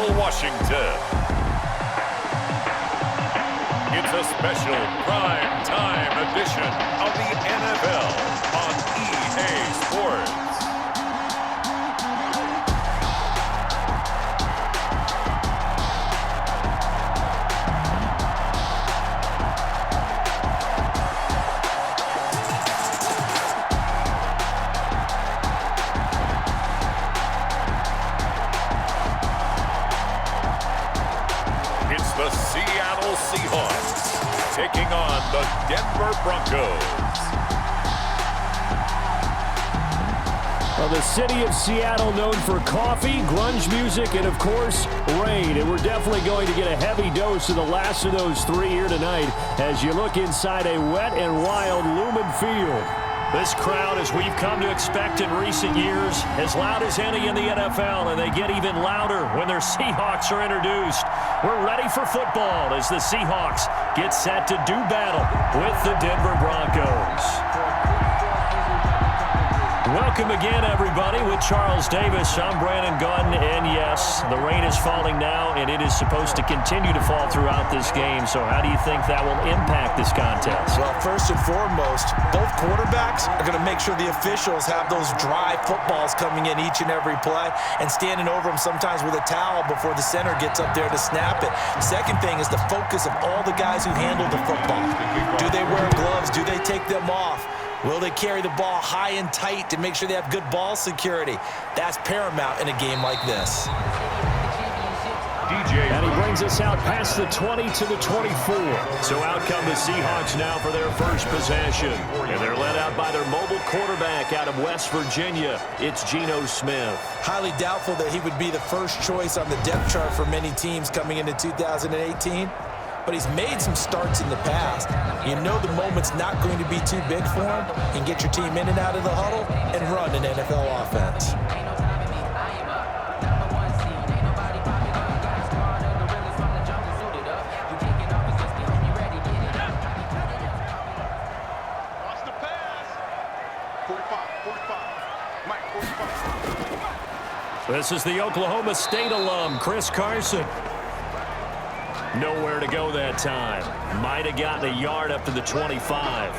Seattle, Washington. It's a special prime time edition of the NFL on EA Sports. It's the Seattle Seahawks taking on the Denver Broncos. Well, the city of Seattle known for coffee, grunge music, and, of course, rain. And we're definitely going to get a heavy dose of the last of those three here tonight as you look inside a wet and wild Lumen Field. This crowd, as we've come to expect in recent years, as loud as any in the NFL, and they get even louder when their Seahawks are introduced. We're ready for football as the Seahawks get set to do battle with the Denver Broncos. Welcome again, everybody, with Charles Davis. I'm Brandon Gaudin, and yes, the rain is falling now, and it is supposed to continue to fall throughout this game. So how do you think that will impact this contest? Well, first and foremost, both quarterbacks are going to make sure the officials have those dry footballs coming in each and every play and standing over them sometimes with a towel before the center gets up there to snap it. Second thing is the focus of all the guys who handle the football. Do they wear gloves? Do they take them off? Will they carry the ball high and tight to make sure they have good ball security? That's paramount in a game like this. And he brings us out past the 20 to the 24. So out come the Seahawks now for their first possession. And they're led out by their mobile quarterback out of West Virginia. It's Geno Smith. Highly doubtful that he would be the first choice on the depth chart for many teams coming into 2018. But he's made some starts in the past. You know the moment's not going to be too big for him, and get your team in and out of the huddle and run an NFL offense. This is the Oklahoma State alum, Chris Carson. Nowhere to go that time. Might have gotten a yard up to the 25.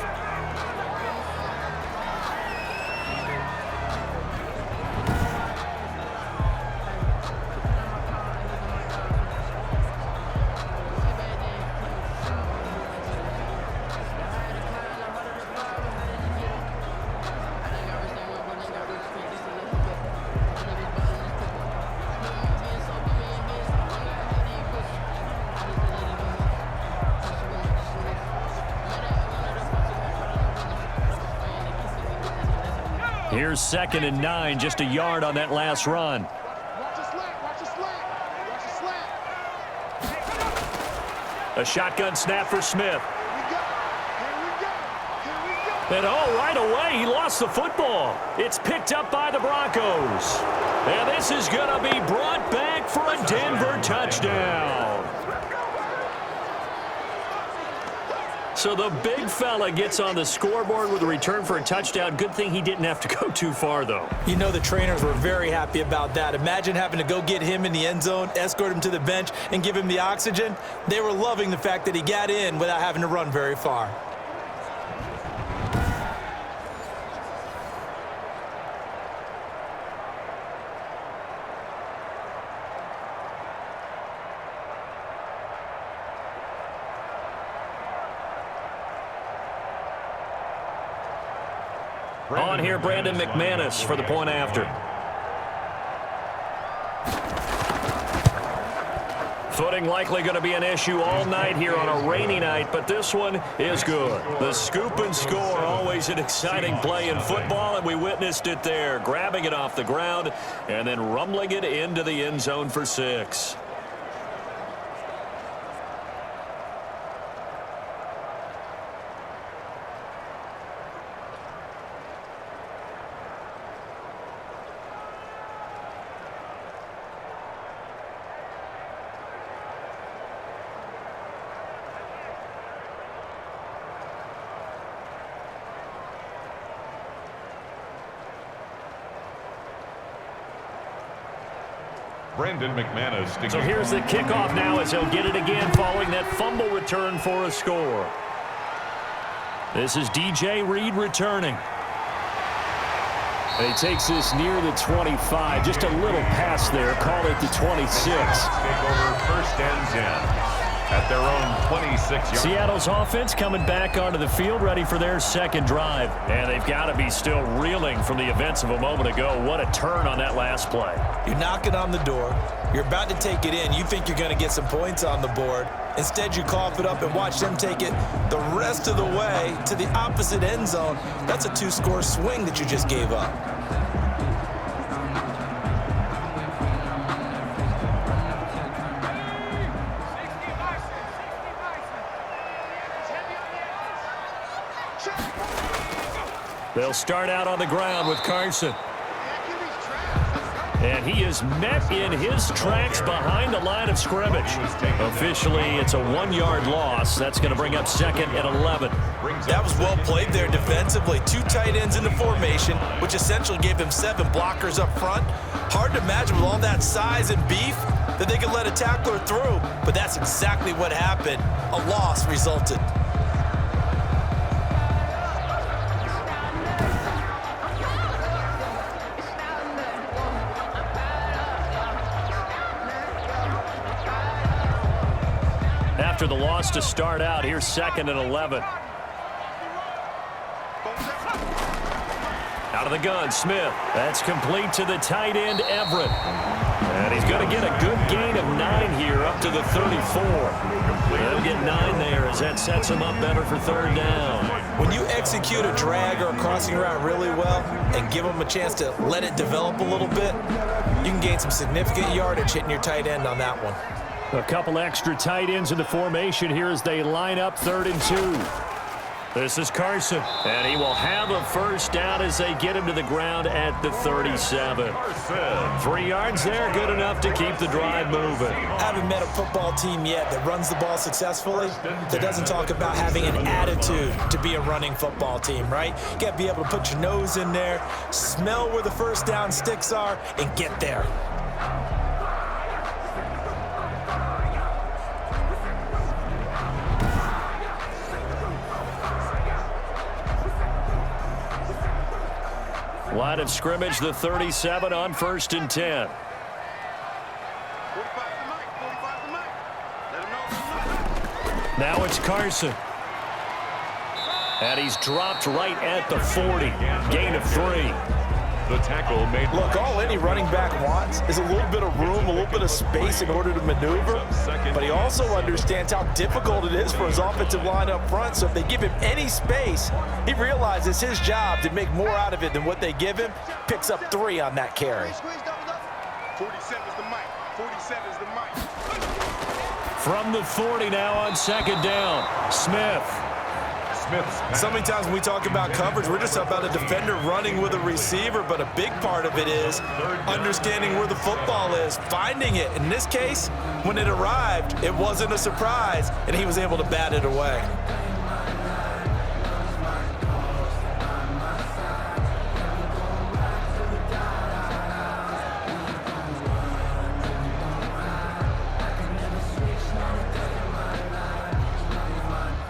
Here's 2nd and 9, just a yard on that last run. A shotgun snap for Smith. And right away, he lost the football. It's picked up by the Broncos. And this is going to be brought back for a Denver touchdown. So the big fella gets on the scoreboard with a return for a touchdown. Good thing he didn't have to go too far, though. You know the trainers were very happy about that. Imagine having to go get him in the end zone, escort him to the bench, and give him the oxygen. They were loving the fact that he got in without having to run very far. On here, Brandon McManus for the point after. Footing likely going to be an issue all night here on a rainy night, but this one is good. The scoop and score, always an exciting play in football, and we witnessed it there, grabbing it off the ground and then rumbling it into the end zone for 6. Brendan McManus. So here's the kickoff now as he'll get it again following that fumble return for a score. This is DJ Reed returning. And he takes this near the 25. Just a little pass there. Call it the 26. Take over first and 10 at their own 26-yard. Seattle's offense coming back onto the field, ready for their second drive. And they've got to be still reeling from the events of a moment ago. What a turn on that last play. You're knocking on the door. You're about to take it in. You think you're going to get some points on the board. Instead, you cough it up and watch them take it the rest of the way to the opposite end zone. That's a 2-score swing that you just gave up. They'll start out on the ground with Carson. And he is met in his tracks behind the line of scrimmage. Officially, it's a 1-yard loss. That's going to bring up 2nd and 11. That was well played there defensively. 2 tight ends in the formation, which essentially gave them 7 blockers up front. Hard to imagine with all that size and beef that they could let a tackler through. But that's exactly what happened. A loss resulted. After the loss to start out, here's 2nd and 11. Out of the gun, Smith. That's complete to the tight end, Everett. And he's going to get a good gain of 9 here up to the 34. He'll get 9 there as that sets him up better for 3rd down. When you execute a drag or a crossing route really well and give them a chance to let it develop a little bit, you can gain some significant yardage hitting your tight end on that one. A couple extra tight ends in the formation here as they line up 3rd and 2. This is Carson, and he will have a first down as they get him to the ground at the 37. 3 yards there, good enough to keep the drive moving. I haven't met a football team yet that runs the ball successfully that doesn't talk about having an attitude to be a running football team, right? You got to be able to put your nose in there, smell where the first down sticks are, and get there. Line of scrimmage, the 37 on 1st and 10. Now it's Carson. And he's dropped right at the 40. Gain of 3. The tackle made. Look, all any running back wants is a little bit of room, a little bit of space in order to maneuver. But he also understands how difficult it is for his offensive line up front. So if they give him any space, he realizes his job to make more out of it than what they give him. Picks up 3 on that carry. 47 is the mic. 47 is the mic. From the 40 now on 2nd down. Smith. So many times when we talk about coverage, we're just about a defender running with a receiver, but a big part of it is understanding where the football is, finding it. In this case, when it arrived, it wasn't a surprise, and he was able to bat it away.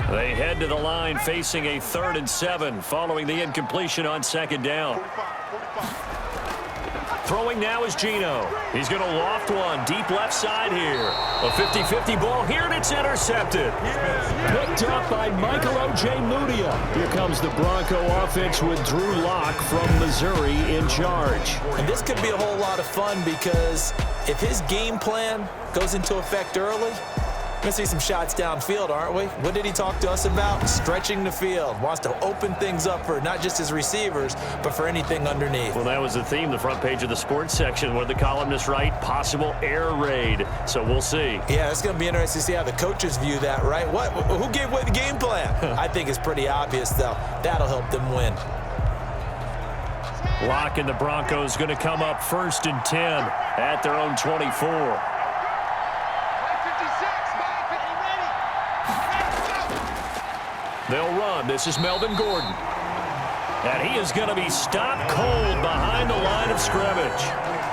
They head to the line facing a 3rd and 7 following the incompletion on 2nd down. Throwing now is Geno. He's going to loft one deep left side here. A 50-50 ball here, and it's intercepted. Picked up by Michael O.J. Mudia. Here comes the Bronco offense with Drew Lock from Missouri in charge. And this could be a whole lot of fun because if his game plan goes into effect early, we're going to see some shots downfield, aren't we? What did he talk to us about? Stretching the field. Wants to open things up for not just his receivers, but for anything underneath. Well, that was the theme, the front page of the sports section, where the columnists write possible air raid. So we'll see. Yeah, it's going to be interesting to see how the coaches view that, right? Who gave away the game plan? I think it's pretty obvious, though. That'll help them win. Lock and the Broncos going to come up 1st and 10 at their own 24. They'll run. This is Melvin Gordon. And he is going to be stopped cold behind the line of scrimmage.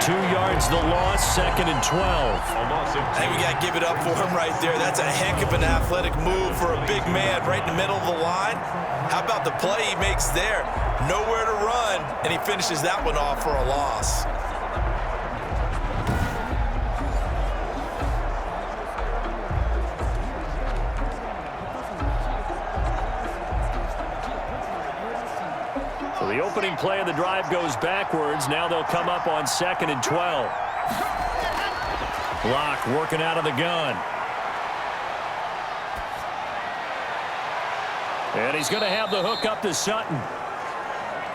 2 yards the loss, 2nd and 12. Hey, we got to give it up for him right there. That's a heck of an athletic move for a big man right in the middle of the line. How about the play he makes there? Nowhere to run, and he finishes that one off for a loss. So the opening play of the drive goes backwards. Now they'll come up on 2nd and 12. Block working out of the gun. And he's going to have the hook up to Sutton.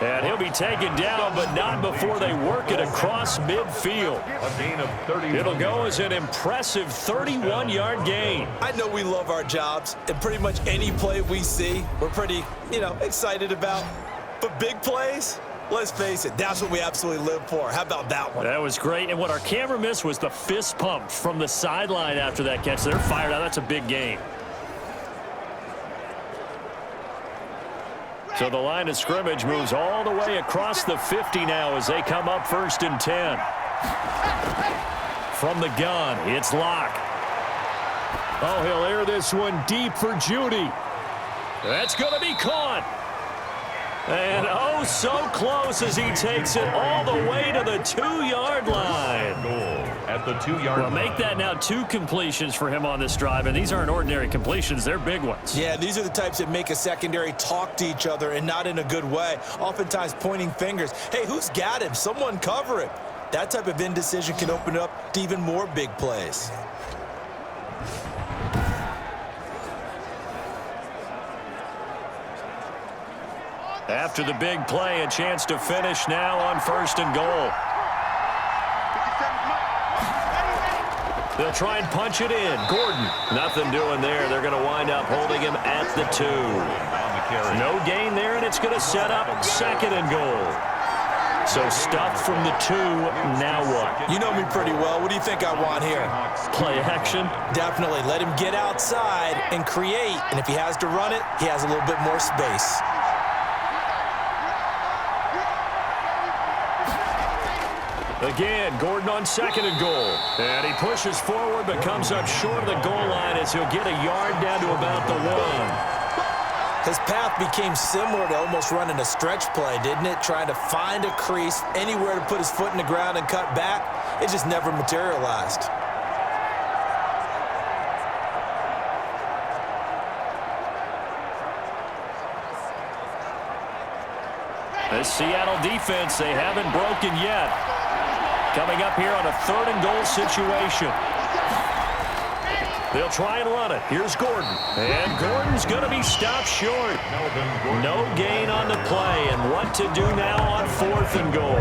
And he'll be taken down, but not before they work it across midfield. A gain of 30. It'll go as an impressive 31-yard gain. I know we love our jobs, and pretty much any play we see, we're pretty, excited about. But big plays, let's face it, that's what we absolutely live for. How about that one? That was great. And what our camera missed was the fist pump from the sideline after that catch. They're fired out. That's a big gain. So the line of scrimmage moves all the way across the 50 now as they come up 1st and 10. From the gun, it's Locke. Oh, he'll air this one deep for Judy. That's going to be caught. And oh, so close as he takes it all the way to the 2-yard line. Goal at the 2-yard line. Well, make that now 2 completions for him on this drive, and these aren't ordinary completions. They're big ones. Yeah, these are the types that make a secondary talk to each other and not in a good way, oftentimes pointing fingers. Hey, who's got him? Someone cover him. That type of indecision can open up to even more big plays. After the big play, a chance to finish now on 1st and goal. They'll try and punch it in. Gordon, nothing doing there. They're going to wind up holding him at the 2. No gain there, and it's going to set up 2nd and goal. So stuffed from the 2, now what? You know me pretty well. What do you think I want here? Play action? Definitely. Let him get outside and create, and if he has to run it, he has a little bit more space. Again, Gordon on 2nd and goal. And he pushes forward but comes up short of the goal line as he'll get a yard down to about the 1. His path became similar to almost running a stretch play, didn't it? Trying to find a crease, anywhere to put his foot in the ground and cut back. It just never materialized. This Seattle defense, they haven't broken yet. Coming up here on a 3rd and goal situation. They'll try and run it. Here's Gordon. And Gordon's going to be stopped short. No gain on the play. And what to do now on 4th and goal?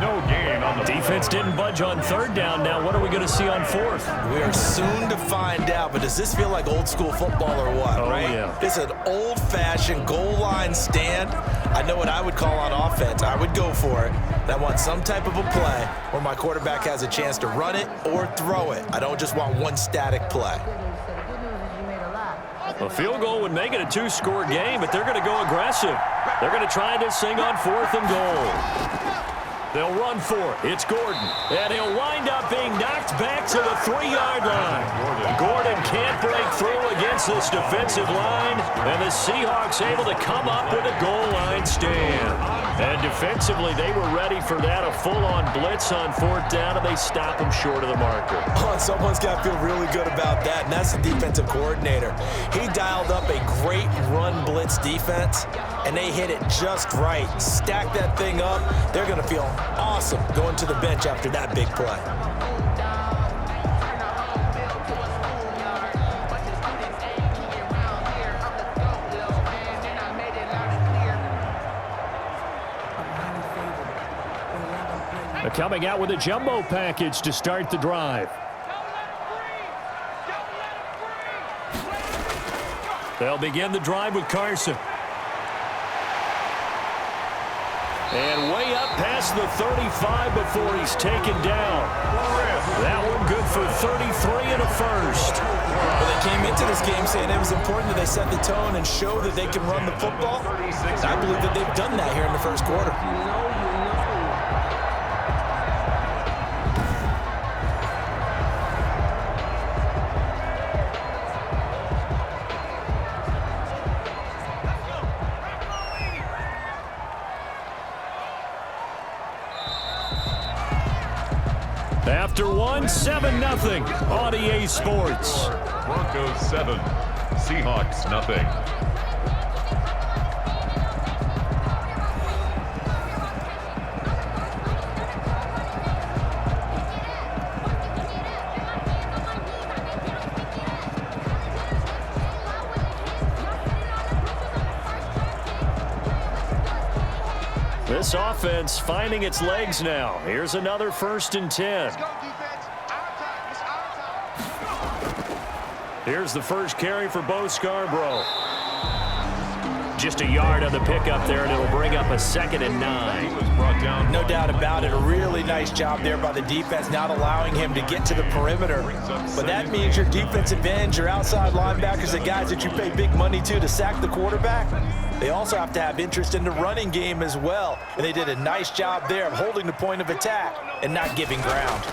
No gain on the defense didn't budge on 3rd down. Now what are we going to see on 4th? We are soon to find out, but does this feel like old school football or what, right? Yeah. It's an old-fashioned goal line stand. I know what I would call on offense. I would go for it. I want some type of a play where my quarterback has a chance to run it or throw it. I don't just want one static play. A field goal would make it a 2-score game, but they're going to go aggressive. They're going to try this thing on 4th and goal. They'll run for it. It's Gordon. And he'll wind up being knocked back to the 3-yard line. Gordon can't break through against this defensive line. And the Seahawks able to come up with a goal line stand. And defensively, they were ready for that. A full-on blitz on 4th down, and they stop him short of the marker. Oh, and someone's got to feel really good about that, and that's the defensive coordinator. He dialed up a great run blitz defense, and they hit it just right. Stack that thing up. They're going to feel awesome going to the bench after that big play. Coming out with a jumbo package to start the drive. They'll begin the drive with Carson. And way up past the 35 before he's taken down. That one good for 33 and a first. Well, they came into this game saying it was important that they set the tone and show that they can run the football. I believe that they've done that here in the first quarter. After one, 7-0 on EA Sports. Broncos 7, Seahawks nothing. This offense finding its legs now. Here's another 1st and 10. Here's the first carry for Bo Scarborough. Just a yard on the pickup there, and it'll bring up a 2nd and 9. No doubt about it. A really nice job there by the defense, not allowing him to get to the perimeter. But that means your defensive ends, your outside linebackers, the guys that you pay big money to sack the quarterback, they also have to have interest in the running game as well. And they did a nice job there of holding the point of attack and not giving ground.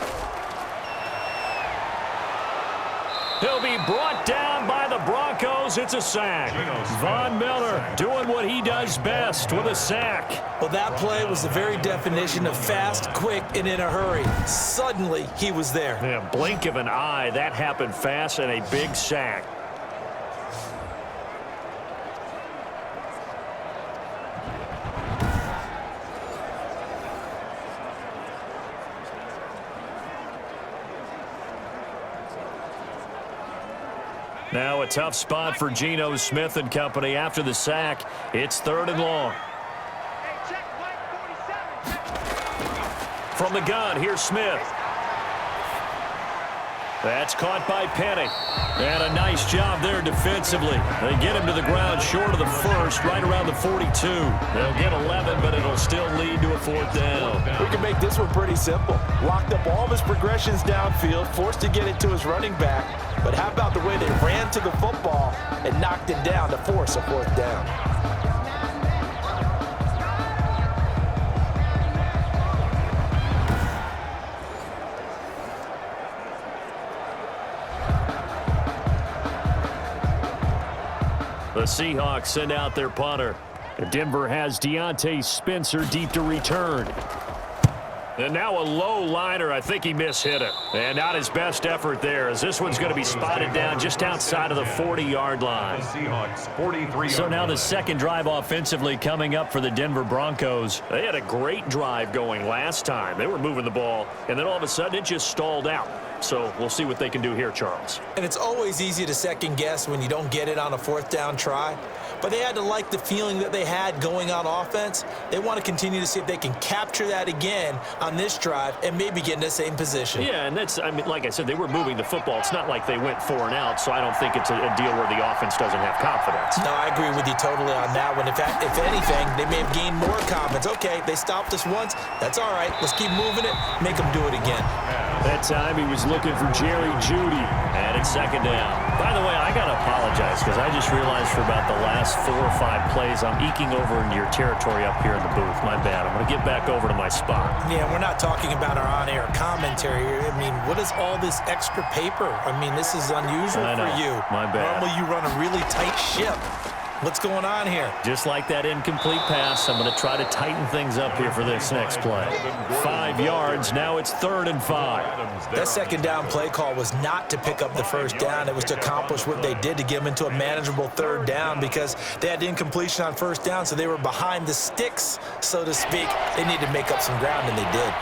He'll be brought down by the Broncos. It's a sack. Von Miller doing what he does best with a sack. Well, that play was the very definition of fast, quick, and in a hurry. Suddenly, he was there. Yeah, blink of an eye. That happened fast and a big sack. Now a tough spot for Geno Smith and company after the sack. It's 3rd and long. From the gun, here's Smith. That's caught by Penny. And a nice job there defensively. They get him to the ground short of the 1st, right around the 42. They'll get 11, but it'll still lead to a 4th down. We can make this one pretty simple. Locked up all of his progressions downfield, forced to get it to his running back. But how about the way they ran to the football and knocked it down to force a 4th down? The Seahawks send out their punter. Denver has Deontay Spencer deep to return. And now a low liner. I think he mishit it. And not his best effort there, as this one's going to be spotted down just outside of the 40-yard line. Seahawks 43. So now the second drive offensively coming up for the Denver Broncos. They had a great drive going last time. They were moving the ball, and then all of a sudden it just stalled out. So we'll see what they can do here, Charles. And it's always easy to second guess when you don't get it on a 4th down try. But they had to like the feeling that they had going on offense. They want to continue to see if they can capture that again on this drive and maybe get in the same position. Yeah, and that's, I mean, like I said, they were moving the football. It's not like they went 4 and out, so I don't think it's a deal where the offense doesn't have confidence. No, I agree with you totally on that one. In fact, if anything, they may have gained more confidence. Okay, they stopped us once. That's all right. Let's keep moving it. Make them do it again. That time he was looking for Jerry Jeudy, and it's 2nd down. By the way, I got to apologize because I just realized for about the last 4 or 5 plays, I'm eking over into your territory up here in the booth. My bad. I'm going to get back over to my spot. Yeah, we're not talking about our on-air commentary. I mean, what is all this extra paper? I mean, this is unusual for you. My bad. Normally you run a really tight ship. What's going on here? Just like that incomplete pass, I'm going to try to tighten things up here for this next play. 5 yards. Now it's 3rd and 5. That 2nd down play call was not to pick up the 1st down. It was to accomplish what they did to get them into a manageable 3rd down because they had incompletion on 1st down, so they were behind the sticks, so to speak. They needed to make up some ground, and they did.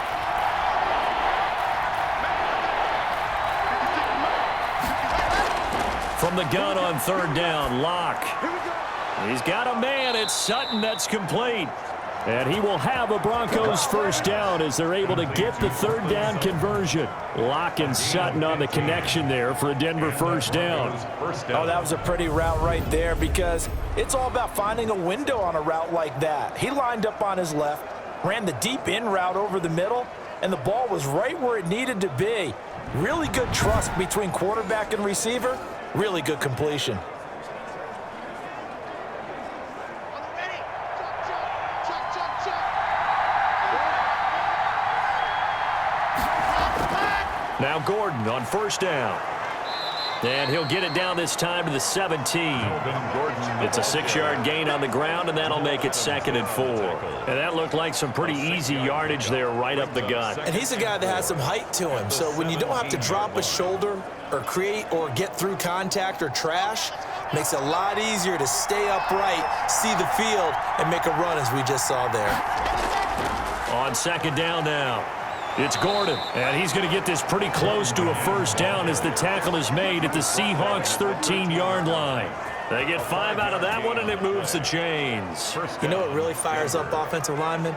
From the gun on 3rd down, Locke. He's got a man. It's Sutton that's complete. And he will have a Broncos 1st down as they're able to get the 3rd down conversion. Locke and Sutton on the connection there for a Denver 1st down. Oh, that was a pretty route right there because it's all about finding a window on a route like that. He lined up on his left, ran the deep in route over the middle, and the ball was right where it needed to be. Really good trust between quarterback and receiver. Really good completion. Now Gordon on 1st down. And he'll get it down this time to the 17. It's a 6-yard gain on the ground, and that'll make it 2nd and 4. And that looked like some pretty easy yardage there right up the gut. And he's a guy that has some height to him. So when you don't have to drop a shoulder or create or get through contact or trash, makes it a lot easier to stay upright, see the field, and make a run as we just saw there. On 2nd down now. It's Gordon, and he's going to get this pretty close to a 1st down as the tackle is made at the Seahawks' 13-yard line. They get 5 out of that one, and it moves the chains. You know what really fires up offensive linemen?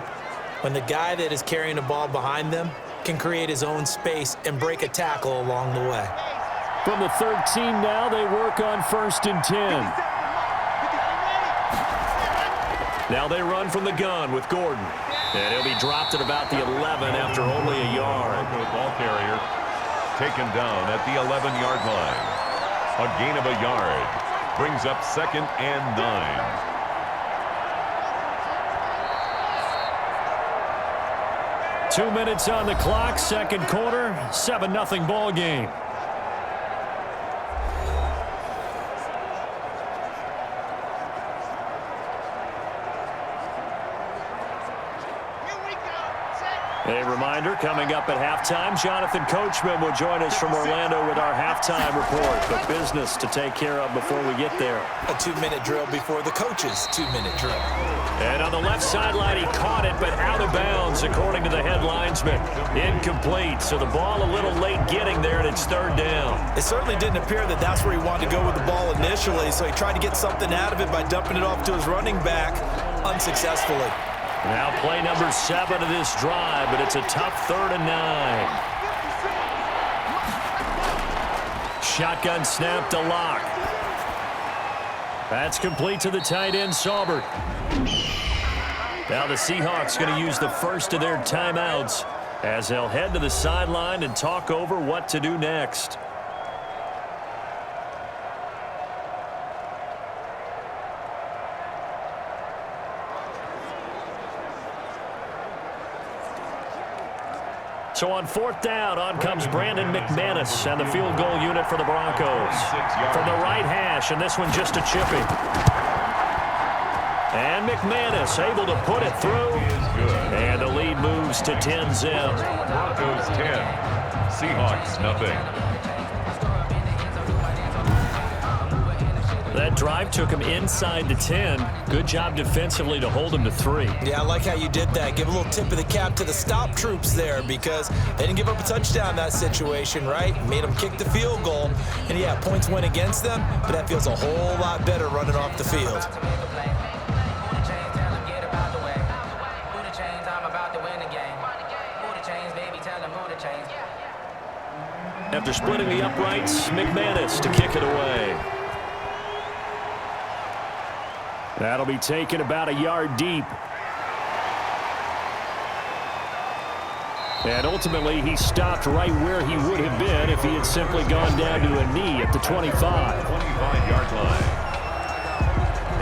When the guy that is carrying the ball behind them can create his own space and break a tackle along the way. From the 13 now, they work on 1st and 10. Now they run from the gun with Gordon. And he'll be dropped at about the 11 after only a yard. Ball carrier taken down at the 11-yard line. A gain of a yard brings up 2nd and 9. 2 minutes on the clock, 2nd quarter, 7-0 ball game. A reminder, coming up at halftime, Jonathan Coachman will join us from Orlando with our halftime report. But business to take care of before we get there. A 2-minute drill before the coach's 2-minute drill. And on the left sideline, he caught it, but out of bounds, according to the head linesman. Incomplete, so the ball a little late getting there, and it's 3rd down. It certainly didn't appear that that's where he wanted to go with the ball initially, so he tried to get something out of it by dumping it off to his running back unsuccessfully. Now play number 7 of this drive, but it's a tough 3rd and 9. Shotgun snap to Locke. That's complete to the tight end, Saubert. Now the Seahawks going to use the first of their timeouts as they'll head to the sideline and talk over what to do next. So on 4th down, on comes Brandon McManus and the field goal unit for the Broncos. From the right hash, and this one just a chipping. And McManus able to put it through. And the lead moves to 10-zip. Broncos 10, Seahawks nothing. That drive took him inside the 10. Good job defensively to hold him to 3. Yeah, I like how you did that. Give a little tip of the cap to the stop troops there because they didn't give up a touchdown in that situation, right? Made them kick the field goal. And, yeah, points went against them, but that feels a whole lot better running off the field. After splitting the uprights, McManus to kick it away. That'll be taken about a yard deep. And ultimately, he stopped right where he would have been if he had simply gone down to a knee at the 25. 25-yard line.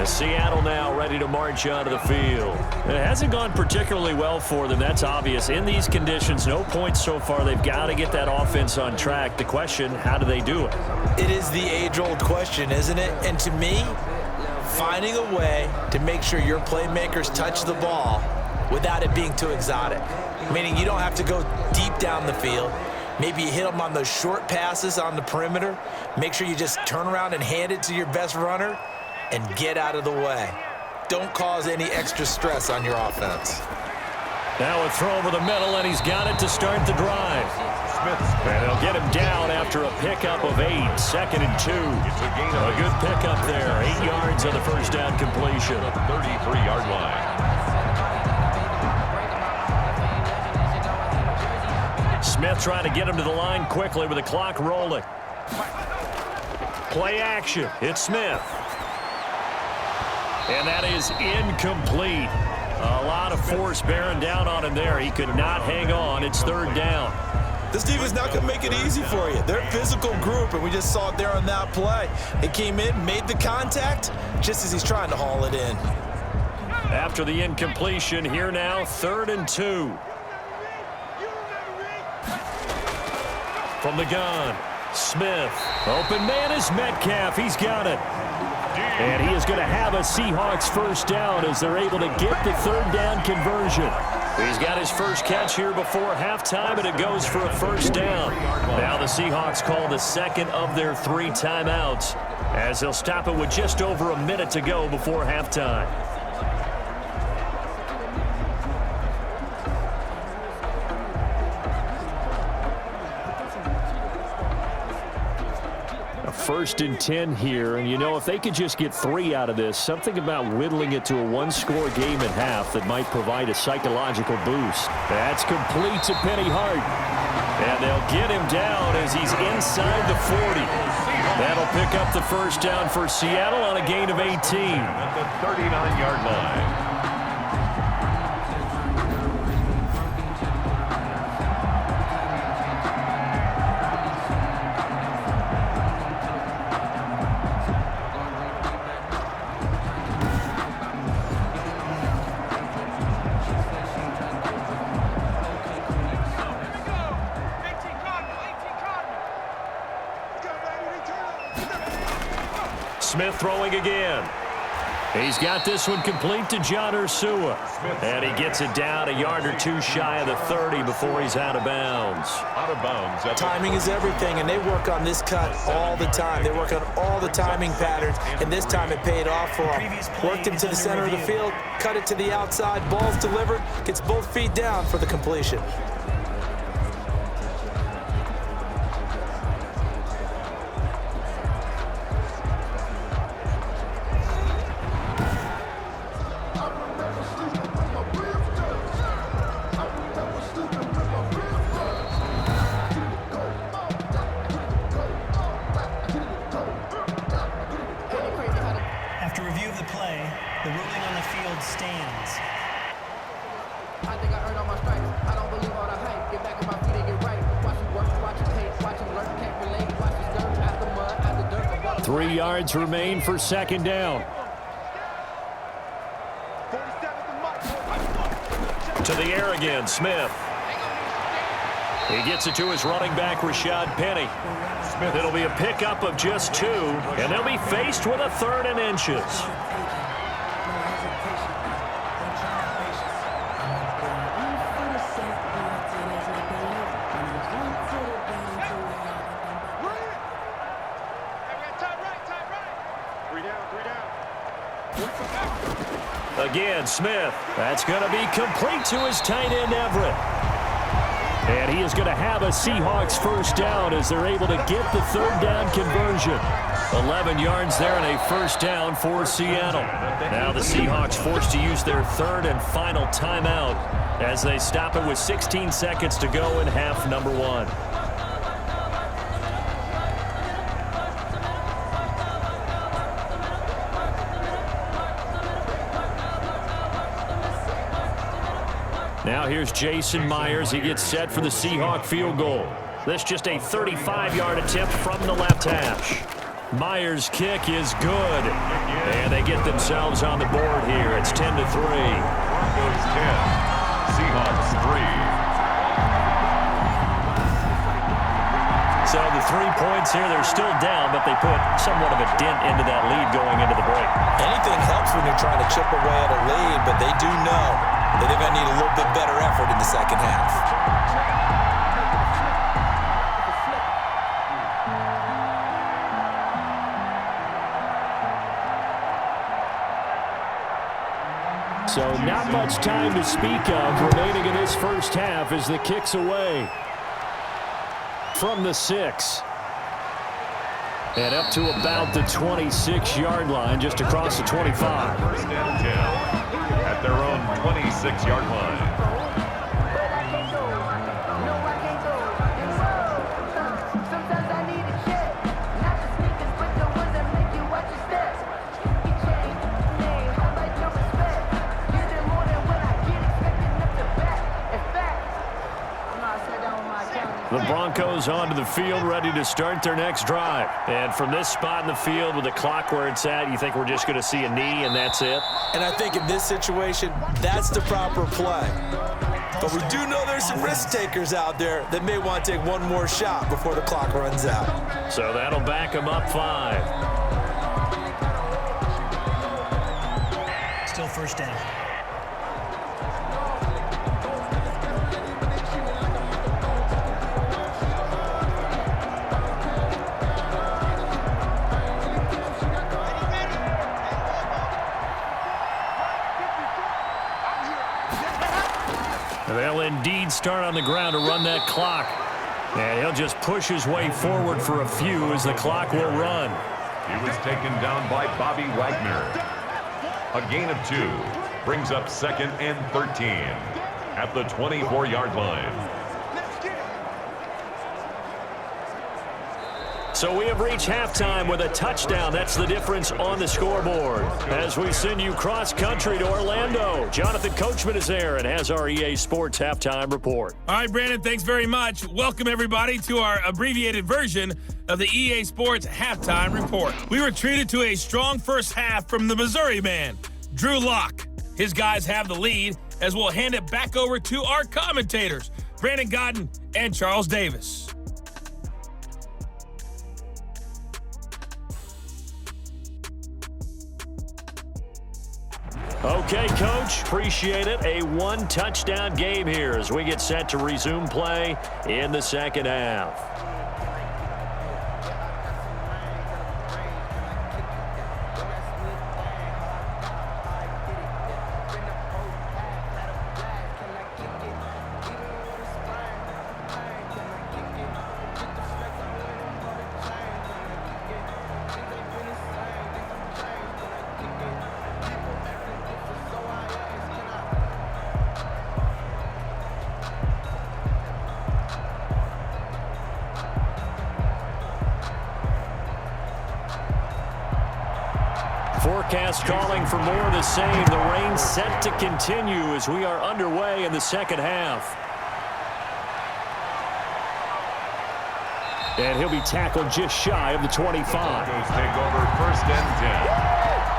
As Seattle now ready to march onto the field. It hasn't gone particularly well for them, that's obvious. In these conditions, no points so far. They've got to get that offense on track. The question, how do they do it? It is the age-old question, isn't it? And to me, finding a way to make sure your playmakers touch the ball without it being too exotic. Meaning you don't have to go deep down the field. Maybe you hit them on those short passes on the perimeter. Make sure you just turn around and hand it to your best runner and get out of the way. Don't cause any extra stress on your offense. Now a throw over the middle, and he's got it to start the drive. And they'll get him down after a pickup of 8, 2nd and 2. A good pickup there, 8 yards on the first down completion. 33-yard line. Smith trying to get him to the line quickly with the clock rolling. Play action, it's Smith. And that is incomplete. A lot of force bearing down on him there. He could not hang on. It's 3rd down. This defense is not going to make it easy for you. They're a physical group, and we just saw it there on that play. They came in, made the contact, just as he's trying to haul it in. After the incompletion, here now, 3rd and 2. From the gun, Smith. Open man is Metcalf. He's got it. And he is going to have a Seahawks first down as they're able to get the third down conversion. He's got his first catch here before halftime, and it goes for a first down. Now the Seahawks call the second of their 3 timeouts as they'll stop it with just over a minute to go before halftime. First and 10 here, and you know, if they could just get 3 out of this, something about whittling it to a 1-score game at half that might provide a psychological boost. That's complete to Penny Hart, and they'll get him down as he's inside the 40. That'll pick up the first down for Seattle on a gain of 18 at the 39-yard line. Smith throwing again. He's got this one complete to John Ursua. And he gets it down a yard or 2 shy of the 30 before he's out of bounds. Timing is everything, and they work on this cut all the time. They work on all the timing patterns, and this time it paid off for him. Worked him to the center of the field, cut it to the outside, ball's delivered, gets both feet down for the completion. Remain for second down. To the air again, Smith. He gets it to his running back, Rashad Penny. It'll be a pickup of just 2, and they'll be faced with a 3rd and inches. Again, Smith. That's going to be complete to his tight end, Everett. And he is going to have a Seahawks first down as they're able to get the third down conversion. 11 yards there and a first down for Seattle. Now the Seahawks forced to use their 3rd and final timeout as they stop it with 16 seconds to go in half number 1. Now here's Jason Myers. He gets set for the Seahawk field goal. This just a 35-yard attempt from the left hash. Myers' kick is good. And they get themselves on the board here. It's 10-3. Broncos 10, Seahawks 3. So the 3 points here, they're still down, but they put somewhat of a dent into that lead going into the break. Anything helps when you're trying to chip away at a lead, but they do know that they're going to need a little bit better effort in the second half. So not much time to speak of remaining in this first half as the kick's away from the 6. And up to about the 26-yard line, just across the 25. First down 10 at their own 26-yard line. The Broncos onto the field, ready to start their next drive. And from this spot in the field with the clock where it's at, you think we're just going to see a knee and that's it? And I think in this situation, that's the proper play. But we do know there's some risk takers out there that may want to take one more shot before the clock runs out. So that'll back them up 5. Still first down. They'll indeed start on the ground to run that clock. And he'll just push his way forward for a few as the clock will run. He was taken down by Bobby Wagner. A gain of 2 brings up 2nd and 13 at the 24-yard line. So we have reached halftime with a touchdown. That's the difference on the scoreboard. As we send you cross-country to Orlando, Jonathan Coachman is there and has our EA Sports halftime report. All right, Brandon, thanks very much. Welcome, everybody, to our abbreviated version of the EA Sports halftime report. We were treated to a strong first half from the Missouri man, Drew Lock. His guys have the lead as we'll hand it back over to our commentators, Brandon Godden and Charles Davis. Okay, Coach, appreciate it. A one-touchdown game here as we get set to resume play in the second half. Forecast calling for more of the same. The rain set to continue as we are underway in the second half. And he'll be tackled just shy of the 25. Broncos take over 1st and 10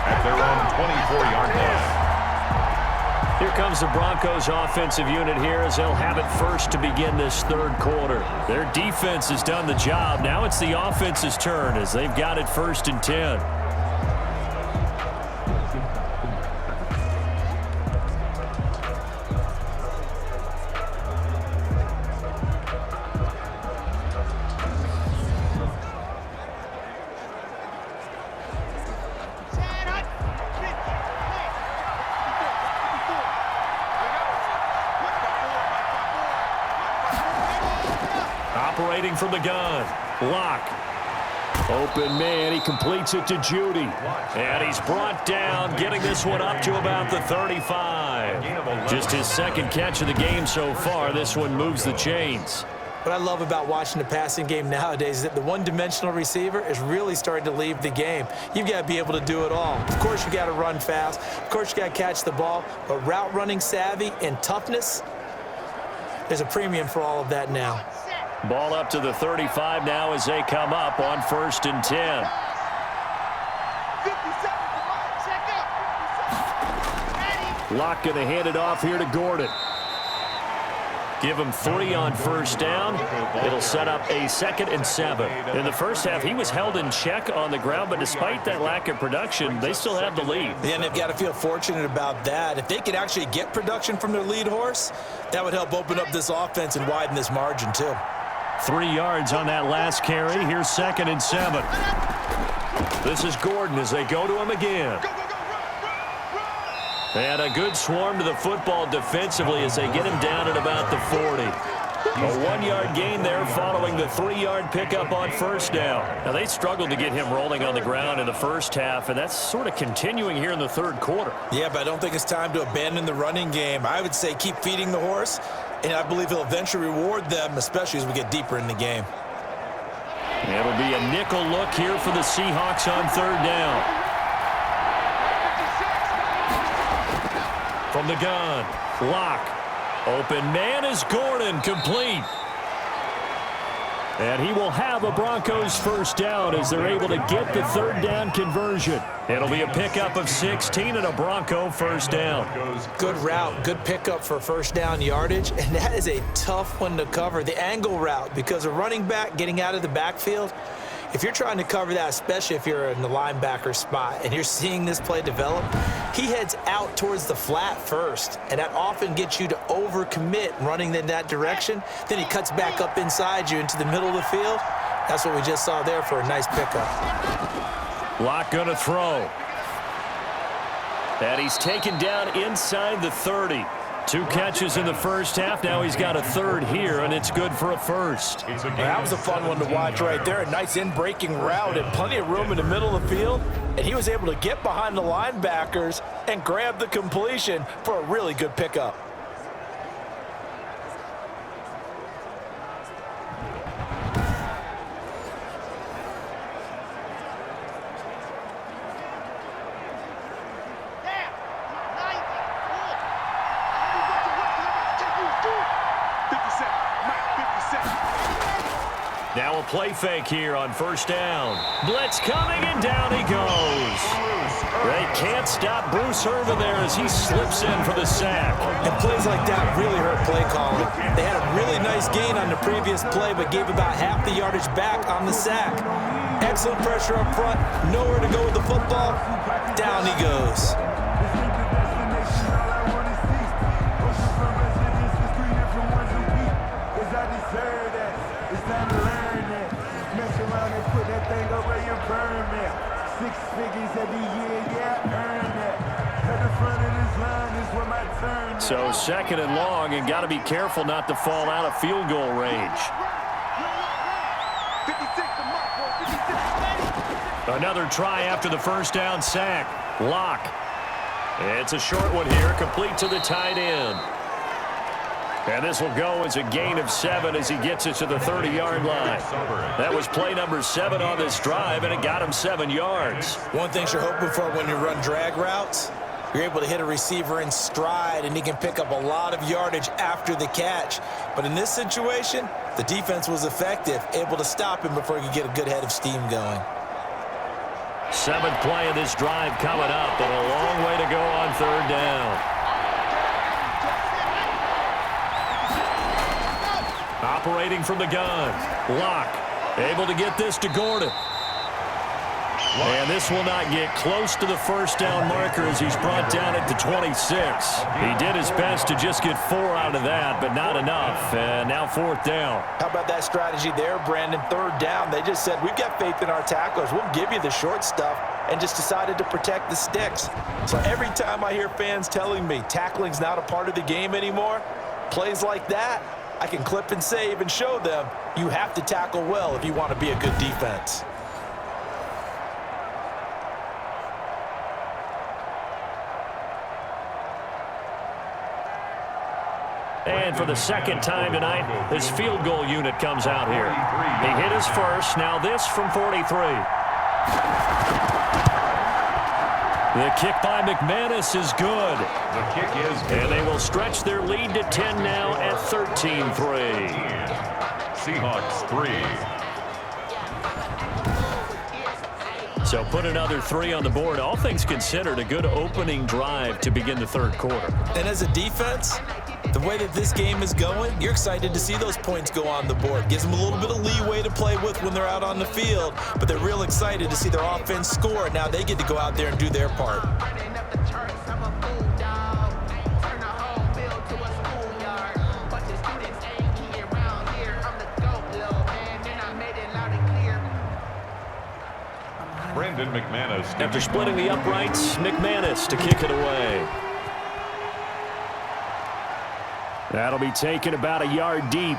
at their own 24-yard line. Here comes the Broncos offensive unit here as they'll have it first to begin this third quarter. Their defense has done the job. Now it's the offense's turn as they've got it 1st and 10. Operating from the gun. Lock. Open man. He completes it to Judy. And he's brought down, getting this one up to about the 35. Just his second catch of the game so far. This one moves the chains. What I love about watching the passing game nowadays is that the one-dimensional receiver is really starting to leave the game. You've got to be able to do it all. Of course, you got to run fast. Of course, you got to catch the ball. But route running savvy and toughness, there's a premium for all of that now. Ball up to the 35 now as they come up on 1st and 10. Lock going to hand it off here to Gordon. Give him 3 on 1st down. It'll set up a 2nd and 7. In the first half, he was held in check on the ground, but despite that lack of production, they still have the lead. And they've got to feel fortunate about that. If they could actually get production from their lead horse, that would help open up this offense and widen this margin too. 3 yards on that last carry. Here's 2nd and 7. This is Gordon as they go to him again. And a good swarm to the football defensively as they get him down at about the 40. A 1-yard gain there following the 3-yard pickup on 1st down. Now, they struggled to get him rolling on the ground in the first half, and that's sort of continuing here in the third quarter. Yeah, but I don't think it's time to abandon the running game. I would say keep feeding the horse, and I believe he'll eventually reward them, especially as we get deeper in the game. It'll be a nickel look here for the Seahawks on 3rd down. From the gun, Lock. Open man is Gordon, complete. And he will have a Broncos first down as they're able to get the third down conversion. It'll be a pickup of 16 and a Bronco first down. Good route, good pickup for first down yardage, and that is a tough one to cover. The angle route, because a running back getting out of the backfield, if you're trying to cover that, especially if you're in the linebacker spot and you're seeing this play develop, he heads out towards the flat first, and that often gets you to overcommit running in that direction. Then he cuts back up inside you into the middle of the field. That's what we just saw there for a nice pickup. Locke going to throw. And he's taken down inside the 30. 2 catches in the first half. Now he's got a third here, and it's good for a first. That was a fun one to watch right there. A nice in-breaking route and plenty of room in the middle of the field. And he was able to get behind the linebackers and grab the completion for a really good pickup. Now a play fake here on first down. Blitz coming, and down he goes. They can't stop Bruce Irvin there as he slips in for the sack. And plays like that really hurt play calling. They had a really nice gain on the previous play, but gave about half the yardage back on the sack. Excellent pressure up front, nowhere to go with the football. Down he goes. So second and long, and got to be careful not to fall out of field goal range. Another try after the first down sack. Locke. It's a short one here, complete to the tight end. And this will go as a gain of 7 as he gets it to the 30-yard line. That was play number 7 on this drive, and it got him 7 yards. One thing you're hoping for when you run drag routes, you're able to hit a receiver in stride, and he can pick up a lot of yardage after the catch. But in this situation, the defense was effective, able to stop him before he could get a good head of steam going. 7th play of this drive coming up, but a long way to go on third down. Operating from the gun. Locke able to get this to Gordon. And this will not get close to the first down marker as he's brought down at the 26. He did his best to just get 4 out of that, but not enough. And now 4th down. How about that strategy there, Brandon? 3rd down. They just said, we've got faith in our tacklers. We'll give you the short stuff, and just decided to protect the sticks. So every time I hear fans telling me tackling's not a part of the game anymore, plays like that, I can clip and save and show them you have to tackle well if you want to be a good defense. And for the second time tonight, this field goal unit comes out here. He hit his first. Now this from 43. The kick by McManus is good. The kick is good. And they will stretch their lead to 10 now at 13-3. Seahawks 3. So put another 3 on the board. All things considered, a good opening drive to begin the third quarter. And as a defense, the way that this game is going, you're excited to see those points go on the board. Gives them a little bit of leeway to play with when they're out on the field, but they're real excited to see their offense score. Now they get to go out there and do their part. Brandon McManus. After splitting the uprights, McManus to kick it away. That'll be taken about a yard deep.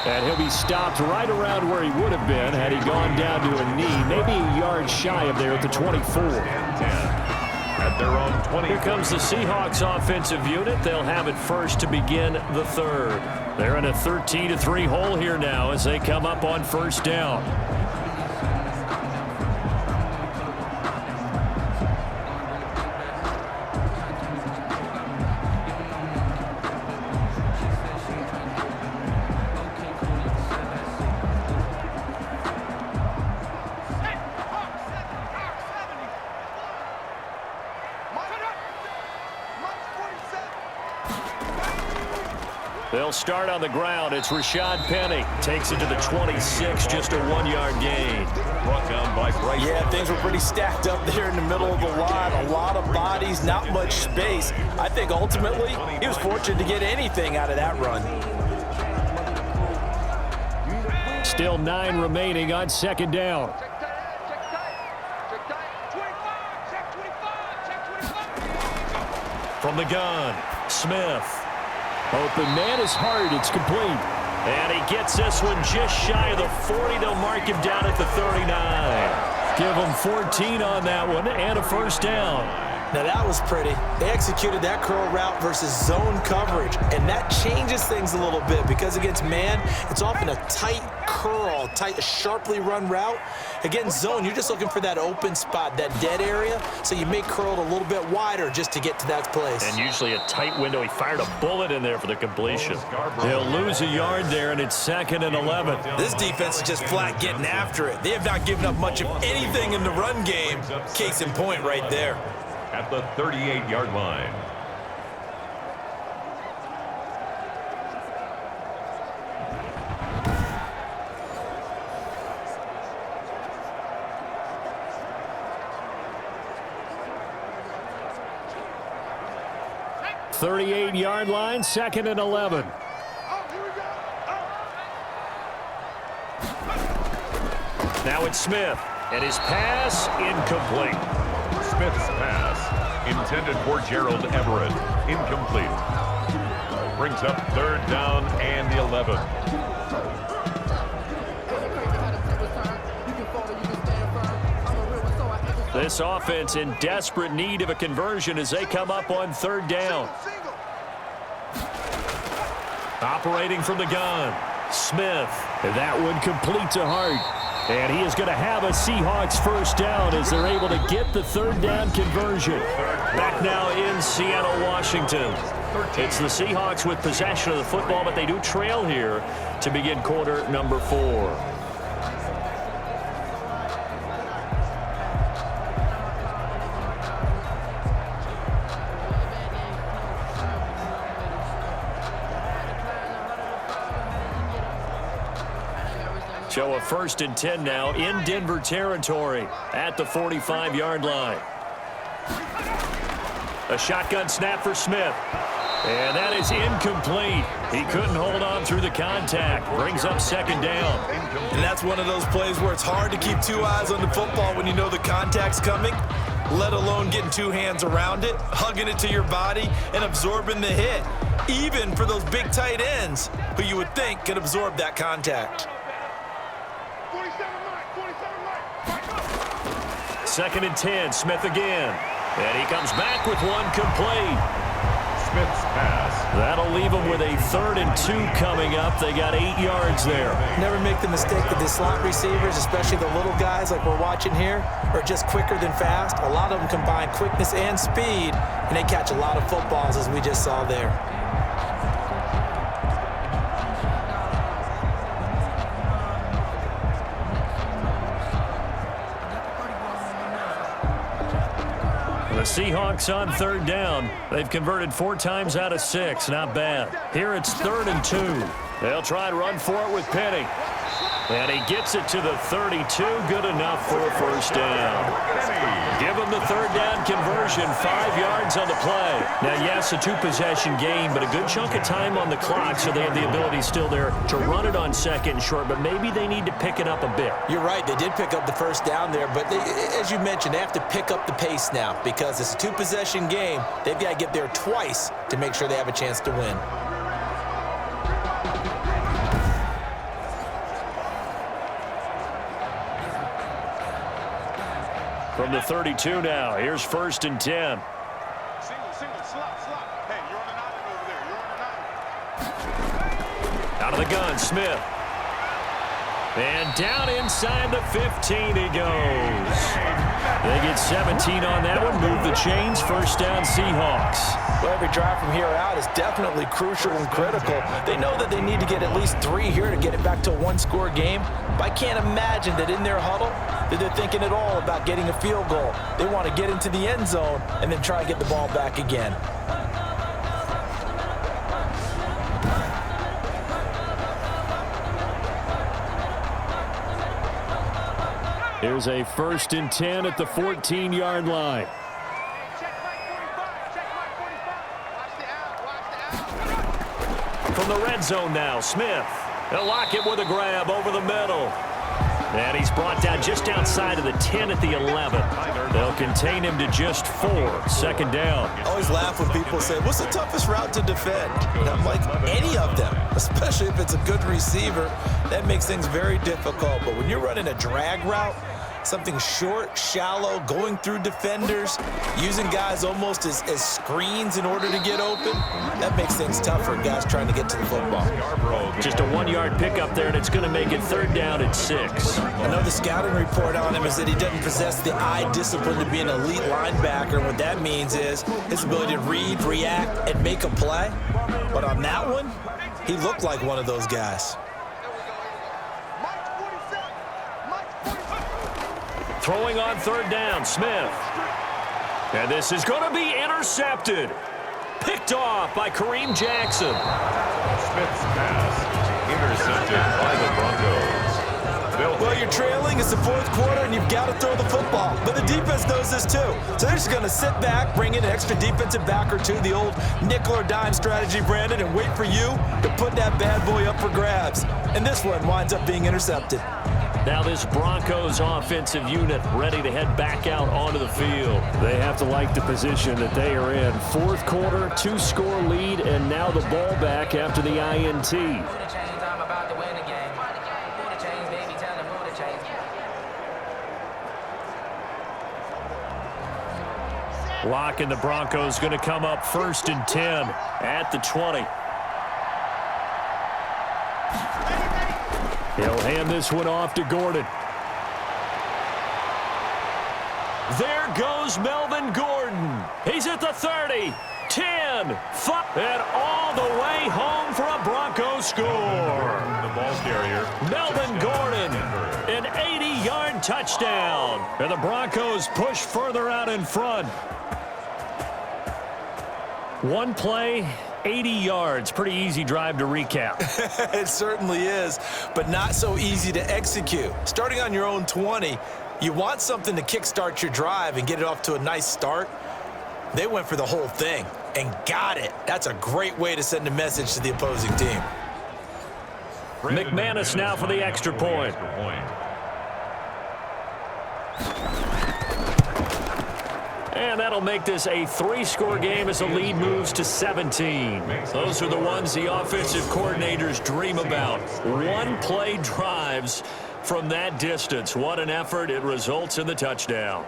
And he'll be stopped right around where he would have been had he gone down to a knee, maybe a yard shy of there at the 24. At their own 20. Here comes the Seahawks offensive unit. They'll have it first to begin the third. They're in a 13-3 hole here now as they come up on first down. They'll start on the ground. It's Rashad Penny. Takes it to the 26, just a 1-yard gain. Brought down by Bryce. Yeah, things were pretty stacked up there in the middle of the line. A lot of bodies, not much space. I think ultimately he was fortunate to get anything out of that run. Still 9 remaining on second down. From the gun, Smith. Open man is hard. It's complete. And he gets this one just shy of the 40. They'll mark him down at the 39. Give him 14 on that one and a first down. Now that was pretty. They executed that curl route versus zone coverage, and that changes things a little bit because against man, it's often a tight curl, tight, sharply run route. Against zone, you're just looking for that open spot, that dead area, so you may curl it a little bit wider just to get to that place. And usually a tight window. He fired a bullet in there for the completion. They'll lose a yard there, and it's 2nd and 11. This defense is just flat getting after it. They have not given up much of anything in the run game. Case in point right there. At the 38-yard line. .38-yard line, 2nd and 11. Now it's Smith, and his pass incomplete. Smith's pass, intended for Gerald Everett, incomplete. Brings up 3rd down and 11. This offense in desperate need of a conversion as they come up on 3rd down. Operating from the gun, Smith. And that one complete to Hart. And he is going to have a Seahawks first down as they're able to get the 3rd down conversion. Back now in Seattle, Washington. It's the Seahawks with possession of the football, but they do trail here to begin quarter number 4. So a 1st and 10 now in Denver territory at the 45-yard line. A shotgun snap for Smith. And that is incomplete. He couldn't hold on through the contact. Brings up 2nd down. And that's one of those plays where it's hard to keep 2 eyes on the football when you know the contact's coming, let alone getting 2 hands around it, hugging it to your body, and absorbing the hit. Even for those big tight ends who you would think could absorb that contact. 2nd and 10, Smith again. And he comes back with one complete. Smith's pass. That'll leave them with a 3rd and 2 coming up. They got 8 yards there. Never make the mistake that the slot receivers, especially the little guys like we're watching here, are just quicker than fast. A lot of them combine quickness and speed, and they catch a lot of footballs, as we just saw there. The Seahawks on 3rd down. They've converted 4 times out of 6. Not bad. Here it's 3rd and 2. They'll try and run for it with Penny. And he gets it to the 32. Good enough for a first down. Give him the 3rd down conversion. 5 yards on the play. Now, yes, a 2-possession game, but a good chunk of time on the clock, so they have the ability still there to run it on 2nd and short, but maybe they need to pick it up a bit. You're right. They did pick up the first down there, but as you mentioned, they have to pick up the pace now because it's a 2-possession game. They've got to get there twice to make sure they have a chance to win. From the 32 now, here's 1st and 10. Single, slot. Hey, you're on an island over there. You're on an island. Out of the gun, Smith. And down inside the 15 he goes. They get 17 on that one. Move the chains. First down, Seahawks. Well, every drive from here out is definitely crucial and critical. They know that they need to get at least 3 here to get it back to a 1-score game. But I can't imagine that in their huddle that they're thinking at all about getting a field goal. They want to get into the end zone and then try and get the ball back again. Here's a 1st and 10 at the 14-yard line. From the red zone now, Smith. They'll lock it with a grab over the middle. And he's brought down just outside of the 10 at the 11. They'll contain him to just 4. 2nd down. I always laugh when people say, what's the toughest route to defend? And I'm like, any of them, especially if it's a good receiver. That makes things very difficult. But when you're running a drag route, something short, shallow, going through defenders, using guys almost as screens in order to get open, that makes things tough for guys trying to get to the football. Just a 1-yard pickup there, and it's going to make it 3rd down and 6. I know the scouting report on him is that he doesn't possess the eye discipline to be an elite linebacker. And what that means is his ability to read, react, and make a play. But on that one, he looked like one of those guys. Throwing on 3rd down, Smith. And this is going to be intercepted. Picked off by Kareem Jackson. Smith's pass intercepted by the Broncos. Well, you're trailing. It's the 4th quarter, and you've got to throw the football. But the defense knows this, too. So they're just going to sit back, bring in an extra defensive back or two, the old nickel or dime strategy, Brandon, and wait for you to put that bad boy up for grabs. And this one winds up being intercepted. Now this Broncos offensive unit ready to head back out onto the field. They have to like the position that they are in. 4th quarter, 2-score lead, and now the ball back after the INT. Lock and the Broncos going to come up 1st and 10 at the 20. He'll hand this one off to Gordon. There goes Melvin Gordon. He's at the 30, 10, 5, and all the way home for a Broncos score. The ball carrier. Melvin Gordon, an 80-yard touchdown. And the Broncos push further out in front. One play, 80 yards. Pretty easy drive to recap. It certainly is, but not so easy to execute. Starting on your own 20, you want something to kickstart your drive and get it off to a nice start. They went for the whole thing and got it. That's a great way to send a message to the opposing team. McManus now for the extra point. And that'll make this a 3-score game as the lead moves to 17. Those are the ones the offensive coordinators dream about. One-play drives from that distance. What an effort. It results in the touchdown.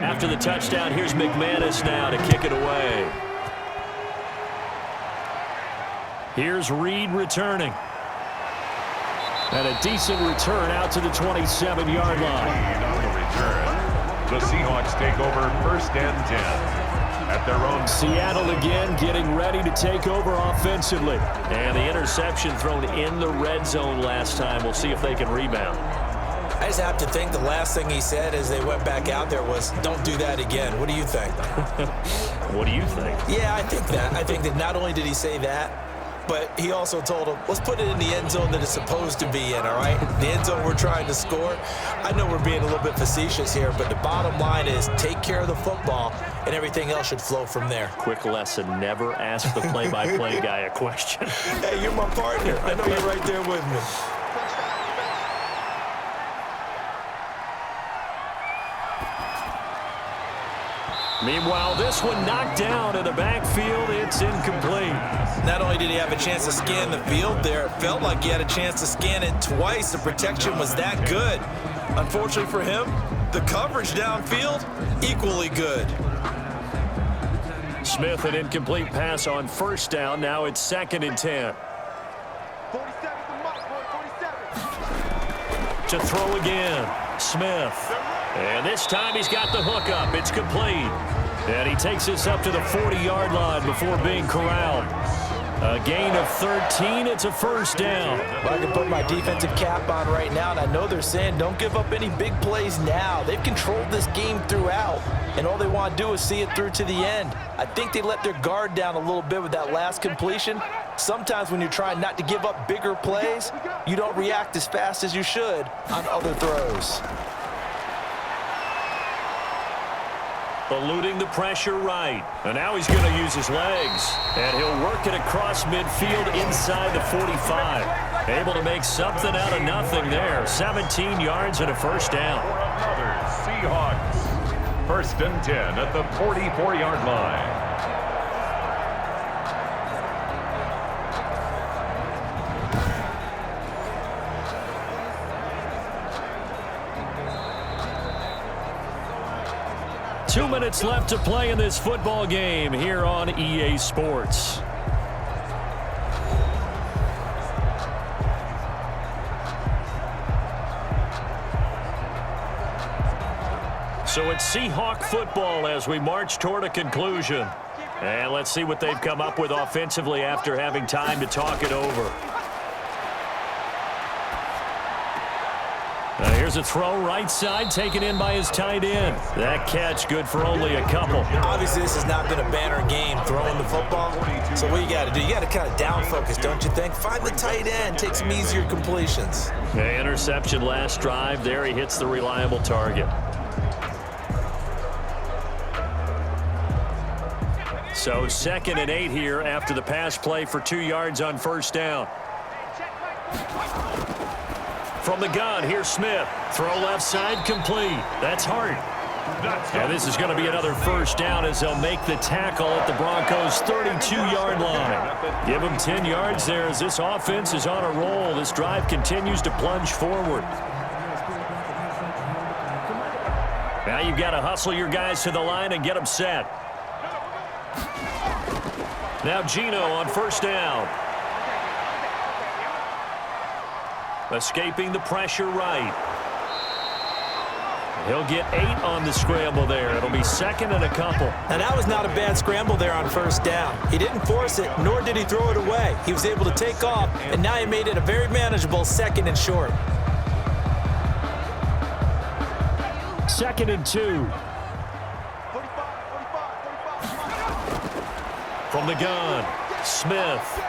After the touchdown, here's McManus now to kick it away. Here's Reed returning. And a decent return out to the 27-yard line. On the return, the Seahawks take over 1st and 10 at their own. Seattle again getting ready to take over offensively. And the interception thrown in the red zone last time. We'll see if they can rebound. I just have to think the last thing he said as they went back out there was, don't do that again. What do you think? What do you think? Yeah, I think that. I think that not only did he say that, but he also told him, let's put it in the end zone that it's supposed to be in, all right? The end zone we're trying to score. I know we're being a little bit facetious here, but the bottom line is take care of the football, and everything else should flow from there. Quick lesson, never ask the play-by-play guy a question. Hey, you're my partner. I know you're right there with me. Meanwhile, this one knocked down in the backfield. It's incomplete. Not only did he have a chance to scan the field there, it felt like he had a chance to scan it twice. The protection was that good. Unfortunately for him, the coverage downfield, equally good. Smith, an incomplete pass on 1st down. Now it's 2nd and 10. 47 the mark, boy, 47. To throw again, Smith. And this time he's got the hook up. It's complete. And he takes this up to the 40-yard line before being corralled. A gain of 13. It's a first down. Well, I can put my defensive cap on right now, and I know they're saying don't give up any big plays now. They've controlled this game throughout, and all they want to do is see it through to the end. I think they let their guard down a little bit with that last completion. Sometimes when you're trying not to give up bigger plays, you don't react as fast as you should on other throws. Eluding the pressure right. And now he's going to use his legs. And he'll work it across midfield inside the 45. Able to make something out of nothing there. 17 yards and a first down. Seahawks. First and 10 at the 44-yard line. Two minutes left to play in this football game here on EA Sports. So it's Seahawk football as we march toward a conclusion. And let's see what they've come up with offensively after having time to talk it over. Here's a throw right side taken in by his tight end. That catch good for only a couple. Obviously, this has not been a banner game throwing the football. So what you got to do, you got to kind of down focus, don't you think? Find the tight end, take some easier completions. Interception last drive. There he hits the reliable target. So 2nd and 8 here after the pass play for 2 yards on first down. From the gun, here's Smith. Throw left side, complete. That's Hart. And this is going to be another first down as they'll make the tackle at the Broncos' 32-yard line. Give them 10 yards there as this offense is on a roll. This drive continues to plunge forward. Now you've got to hustle your guys to the line and get them set. Now Gino on first down. Escaping the pressure right. He'll get 8 on the scramble there. It'll be 2nd and a couple. And that was not a bad scramble there on first down. He didn't force it, nor did he throw it away. He was able to take off, and now he made it a very manageable 2nd and short. 2nd and 2. From the gun, Smith.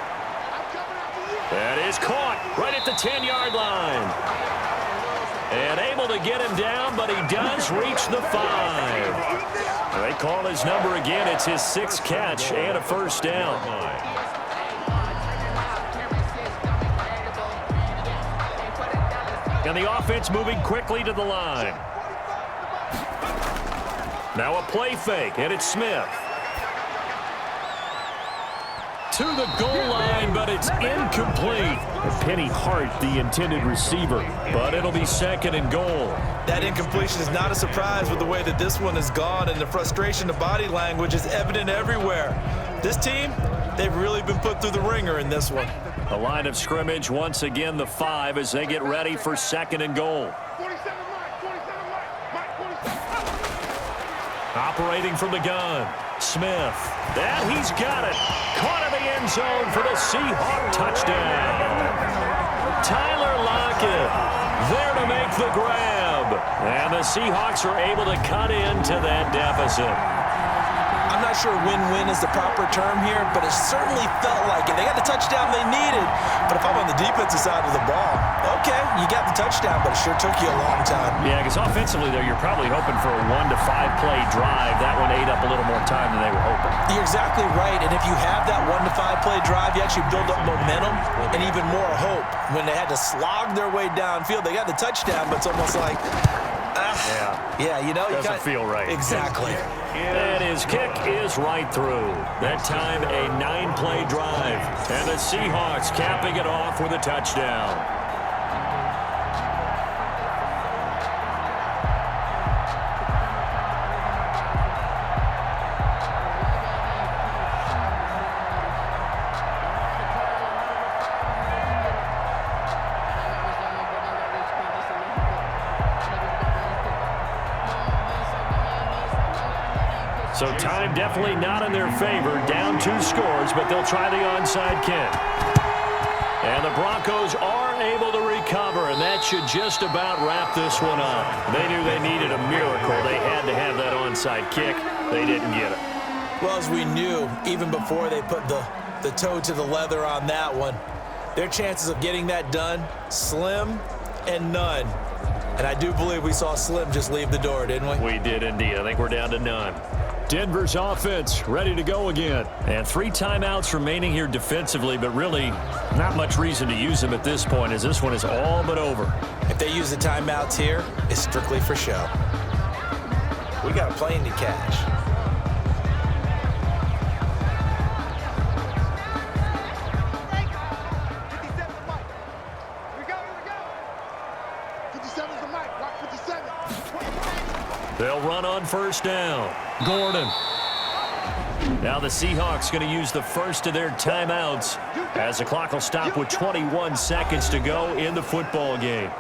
That is caught right at the 10-yard line. And able to get him down, but he does reach the 5. They call his number again. It's his 6th catch and a first down. And the offense moving quickly to the line. Now a play fake, and it's Smith. To the goal line, but it's incomplete. Penny Hart, the intended receiver, but it'll be 2nd and goal. That incompletion is not a surprise with the way that this one has gone, and the frustration, the body language is evident everywhere. This team, they've really been put through the ringer in this one. The line of scrimmage, once again, the 5 as they get ready for 2nd and goal. Operating from the gun, Smith. And he's got it. Caught in the end zone for the Seahawk touchdown. Tyler Lockett there to make the grab. And the Seahawks are able to cut into that deficit. I'm not sure win-win is the proper term here, but it certainly felt like it. They got the touchdown they needed, but if I'm on the defensive side of the ball, okay, you got the touchdown, but it sure took you a long time. Yeah, because offensively, though, you're probably hoping for a 1 to 5 play drive. That one ate up a little more time than they were hoping. You're exactly right, and if you have that 1 to 5 play drive, you actually build up momentum and even more hope. When they had to slog their way downfield, they got the touchdown, but it's almost like, yeah, you know, doesn't feel right. Exactly. And his kick is right through. That time a 9-play drive. And the Seahawks capping it off with a touchdown. So time definitely not in their favor. Down 2 scores, but they'll try the onside kick. And the Broncos are able to recover, and that should just about wrap this one up. They knew they needed a miracle. They had to have that onside kick. They didn't get it. Well, as we knew, even before they put the toe to the leather on that one, their chances of getting that done, slim and none. And I do believe we saw Slim just leave the door, didn't we? We did indeed. I think we're down to none. Denver's offense ready to go again. And 3 timeouts remaining here defensively, but really not much reason to use them at this point, as this one is all but over. If they use the timeouts here, it's strictly for show. We got a plane to catch. They'll run on first down. Gordon. Now the Seahawks going to use the first of their timeouts as the clock will stop with 21 seconds to go in the football game.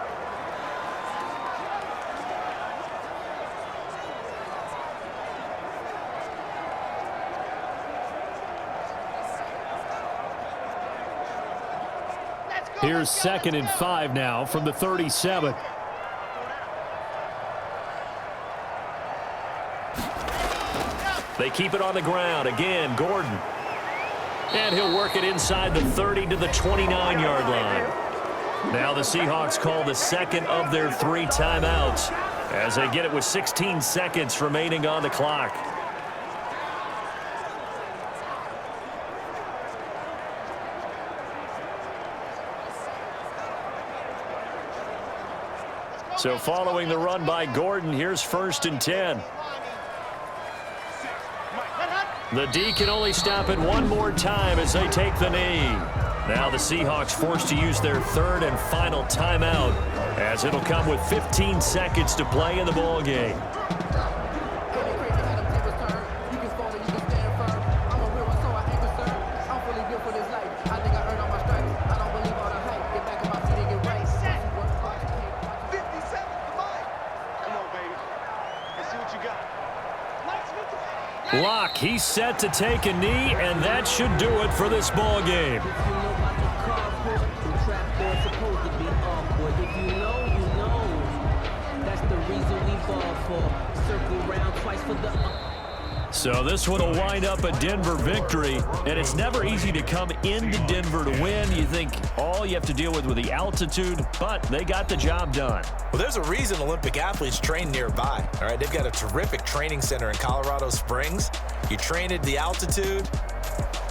Here's 2nd and 5 now from the 37. They keep it on the ground. Again, Gordon. And he'll work it inside the 30 to the 29-yard line. Now the Seahawks call the second of their 3 timeouts as they get it with 16 seconds remaining on the clock. So following the run by Gordon, here's 1st and 10. The D can only stop it one more time as they take the knee. Now the Seahawks forced to use their 3rd and final timeout as it'll come with 15 seconds to play in the ball game. Locke, he's set to take a knee, and that should do it for this ball game. So this one will wind up a Denver victory, and it's never easy to come into Denver to win. You think all you have to deal with the altitude, but they got the job done. Well, there's a reason Olympic athletes train nearby. All right, they've got a terrific training center in Colorado Springs. You train at the altitude,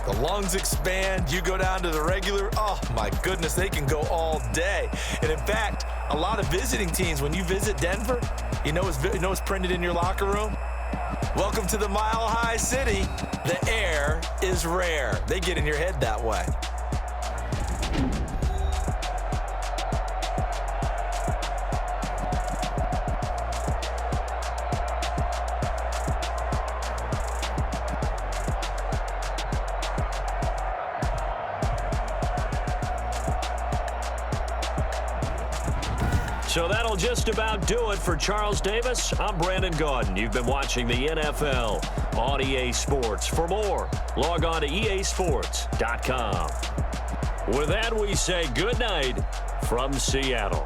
the lungs expand, you go down to the regular, oh my goodness, they can go all day. And in fact, a lot of visiting teams, when you visit Denver, you know what's printed in your locker room? Welcome to the Mile High City. The air is rare. They get in your head that way. So that'll just about do it for Charles Davis. I'm Brandon Gaudin. You've been watching the NFL on EA Sports. For more, log on to easports.com. With that, we say good night from Seattle.